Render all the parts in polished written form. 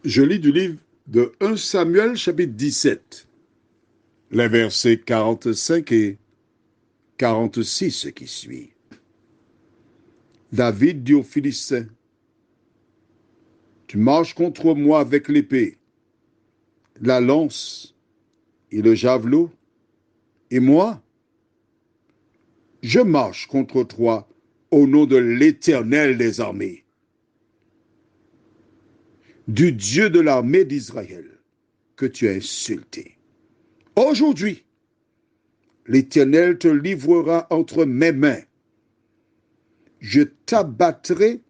Je lis du livre de 1 Samuel, chapitre 17, les versets 45 et 46 qui suit. David dit aux Philistins, tu marches contre moi avec l'épée, la lance et le javelot, et moi, je marche contre toi au nom de l'Éternel des armées, du Dieu de l'armée d'Israël, que tu as insulté. Aujourd'hui, l'Éternel te livrera entre mes mains. Je t'abattrai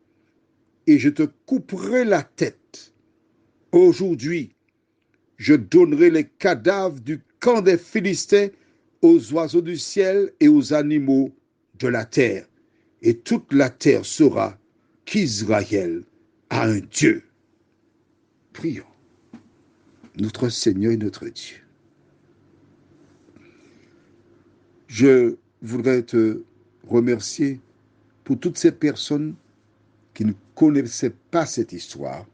et je te couperai la tête. Aujourd'hui, je donnerai les cadavres du camp des Philistins aux oiseaux du ciel et aux animaux de la terre. Et toute la terre saura qu'Israël a un Dieu. Prions. Notre Seigneur et notre Dieu. Je voudrais te remercier pour toutes ces personnes qui ne connaissaient pas cette histoire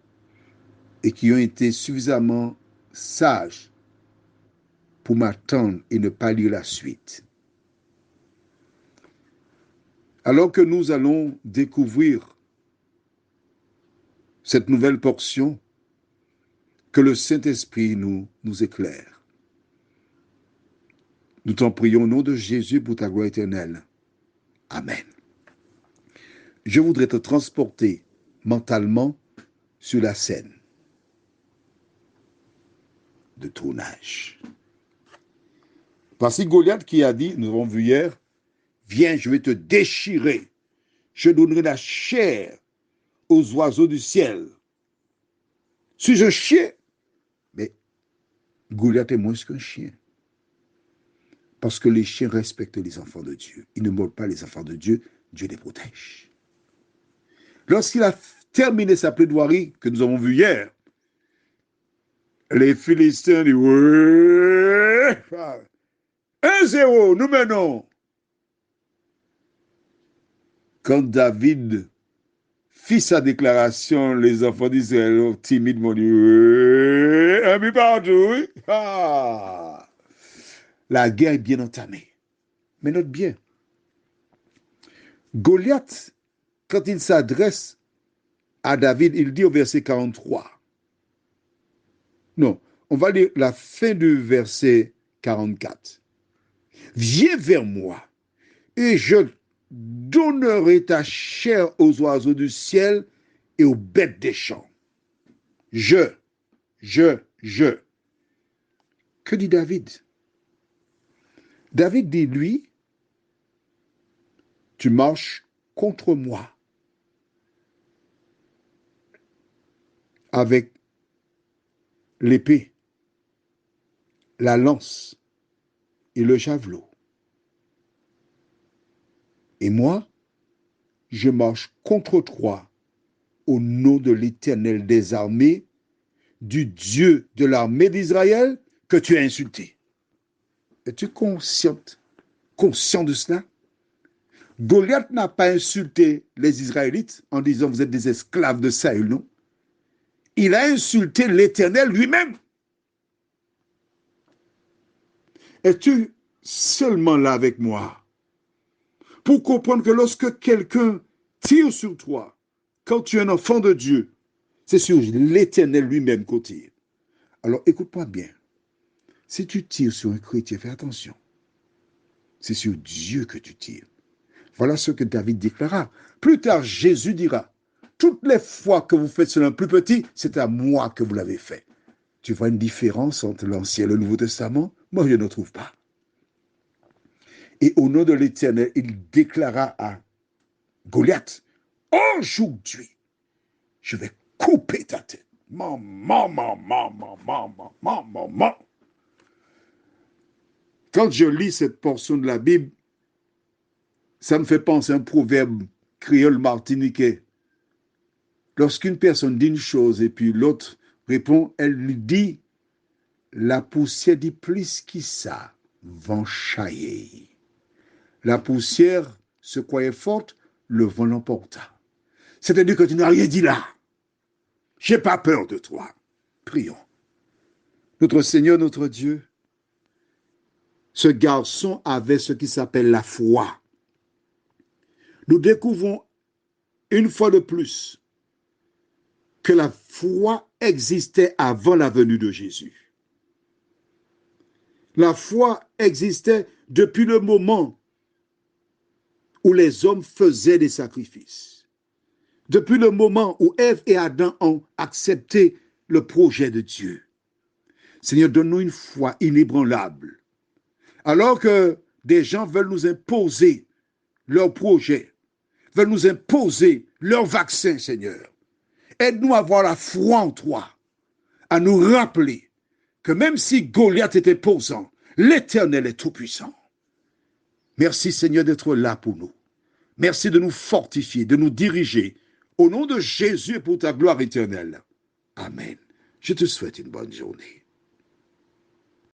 et qui ont été suffisamment sages pour m'attendre et ne pas lire la suite. Alors que nous allons découvrir cette nouvelle portion, que le Saint-Esprit nous éclaire. Nous t'en prions au nom de Jésus pour ta gloire éternelle. Amen. Je voudrais te transporter mentalement sur la scène de tournage. Voici Goliath qui a dit, nous avons vu hier, viens, je vais te déchirer. Je donnerai la chair aux oiseaux du ciel. Suis-je un chien? Mais Goliath est moins qu'un chien. Parce que les chiens respectent les enfants de Dieu. Ils ne mordent pas les enfants de Dieu. Dieu les protège. Lorsqu'il a terminé sa plaidoirie, que nous avons vu hier, les Philistins disent, ouais, 1-0, nous menons. Quand David fit sa déclaration, les enfants d'Israël timidement dit, ouais, un but partout. Ah. La guerre est bien entamée. Mais note bien, Goliath, quand il s'adresse à David, il dit au verset 43. Non, on va lire la fin du verset 44. Viens vers moi et je donnerai ta chair aux oiseaux du ciel et aux bêtes des champs. Je. Que dit David? David dit, lui, tu marches contre moi avec l'épée, la lance et le javelot. Et moi, je marche contre toi au nom de l'Éternel des armées, du Dieu de l'armée d'Israël que tu as insulté. Es-tu conscient de cela? Goliath n'a pas insulté les Israélites en disant vous êtes des esclaves de Saül, non? Il a insulté l'Éternel lui-même. Es-tu seulement là avec moi pour comprendre que lorsque quelqu'un tire sur toi, quand tu es un enfant de Dieu, c'est sur l'Éternel lui-même qu'on tire. Alors écoute-moi bien. Si tu tires sur un chrétien, fais attention. C'est sur Dieu que tu tires. Voilà ce que David déclara. Plus tard, Jésus dira, toutes les fois que vous faites cela un plus petit, c'est à moi que vous l'avez fait. Tu vois une différence entre l'Ancien et le Nouveau Testament? Moi, je ne trouve pas. Et au nom de l'Éternel, il déclara à Goliath, aujourd'hui, je vais couper ta tête. Quand je lis cette portion de la Bible, ça me fait penser à un proverbe créole martiniquais. Lorsqu'une personne dit une chose et puis l'autre répond, elle lui dit, la poussière dit plus qui ça, vent chailler. La poussière se croyait forte, le vent l'emporta. C'est-à-dire que tu n'as rien dit là. J'ai pas peur de toi. Prions. Notre Seigneur, notre Dieu, ce garçon avait ce qui s'appelle la foi. Nous découvrons une fois de plus que la foi existait avant la venue de Jésus. La foi existait depuis le moment où les hommes faisaient des sacrifices. Depuis le moment où Ève et Adam ont accepté le projet de Dieu. Seigneur, donne-nous une foi inébranlable. Alors que des gens veulent nous imposer leur projet, veulent nous imposer leur vaccin, Seigneur. Aide-nous à avoir la foi en toi, à nous rappeler que même si Goliath était posant, l'Éternel est tout-puissant. Merci, Seigneur, d'être là pour nous. Merci de nous fortifier, de nous diriger. Au nom de Jésus et pour ta gloire éternelle. Amen. Je te souhaite une bonne journée.